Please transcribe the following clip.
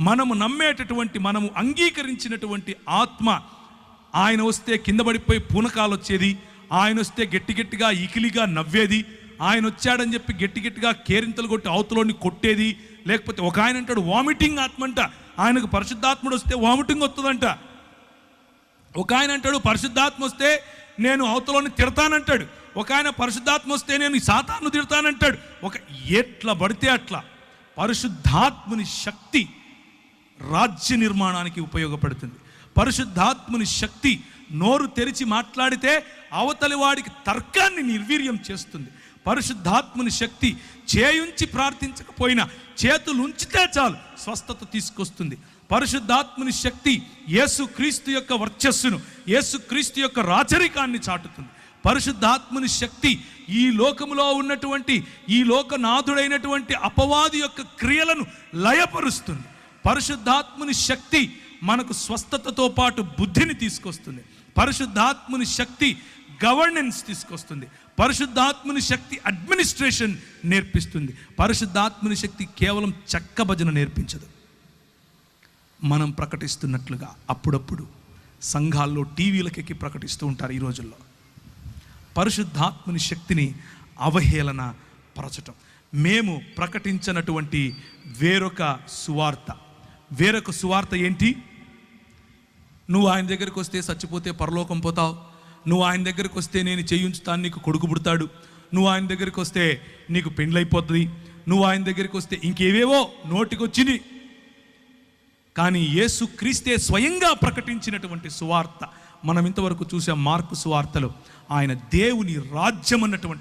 మనము నమ్మేటటువంటి, మనము అంగీకరించినటువంటి ఆత్మ, ఆయన వస్తే కింద పడిపోయి పూనకాలు వచ్చేది, ఆయన వస్తే గట్టి గట్టిగా ఇకిలిగా నవ్వేది, ఆయన వచ్చాడని చెప్పి గట్టి గట్టిగా కేరింతలు కొట్టి అవతలోని కొట్టేది, లేకపోతే ఒక ఆయన అంటాడు వామిటింగ్ ఆత్మ అంట, ఆయనకు పరిశుద్ధాత్ముడు వస్తే వామిటింగ్ వస్తుందంట. ఒక ఆయన అంటాడు పరిశుద్ధాత్మ వస్తే నేను అవతలోని తిడతానంటాడు, ఒక ఆయన పరిశుద్ధాత్మ వస్తే నేను సాతాను తిడతానంటాడు. ఎట్లా పడితే అట్లా. పరిశుద్ధాత్ముని శక్తి రాజ్య నిర్మాణానికి ఉపయోగపడుతుంది. పరిశుద్ధాత్ముని శక్తి నోరు తెరిచి మాట్లాడితే అవతలి వాడికి తర్కాన్ని నిర్వీర్యం చేస్తుంది. పరిశుద్ధాత్ముని శక్తి చేయుంచి ప్రార్థించకపోయినా చేతులు ఉంచితే చాలు స్వస్థత తీసుకొస్తుంది. పరిశుద్ధాత్ముని శక్తి యేసుక్రీస్తు యొక్క వర్చస్సును, యేసుక్రీస్తు యొక్క రాచరికాన్ని చాటుతుంది. పరిశుద్ధాత్ముని శక్తి ఈ లోకములో ఉన్నటువంటి, ఈ లోకనాథుడైనటువంటి అపవాది యొక్క క్రియలను లయపరుస్తుంది. పరిశుద్ధాత్ముని శక్తి మనకు స్వస్థతతో పాటు బుద్ధిని తీసుకొస్తుంది. పరిశుద్ధాత్ముని శక్తి గవర్నెన్స్ తీసుకొస్తుంది. పరిశుద్ధాత్ముని శక్తి అడ్మినిస్ట్రేషన్ నేర్పిస్తుంది. పరిశుద్ధాత్ముని శక్తి కేవలం చెక్క భజన నేర్పించదు. మనం ప్రకటిస్తున్నట్లుగా అప్పుడప్పుడు సంఘాల్లో టీవీలకెక్కి ప్రకటిస్తూ ఉంటారు ఈ రోజుల్లో. పరిశుద్ధాత్ముని శక్తిని అవహేళన పరచటం. మేము ప్రకటించినటువంటి వేరొక సువార్త ఏంటి? నువ్వు ఆయన దగ్గరికి వస్తే చచ్చిపోతే పరలోకం పోతావు, నువ్వు ఆయన దగ్గరికి వస్తే నేను చేయించుతాను, నీకు కొడుకు పుడతాడు, నువ్వు ఆయన దగ్గరికి వస్తే నీకు పెండ్లైపోతుంది, నువ్వు ఆయన దగ్గరికి వస్తే ఇంకేవేవో నోటికొచ్చిని. కానీ యేసుక్రీస్తే స్వయంగా ప్రకటించినటువంటి సువార్త మనం ఇంతవరకు చూసాం. మార్కు సువార్తలో ఆయన దేవుని రాజ్యం అన్నటువంటి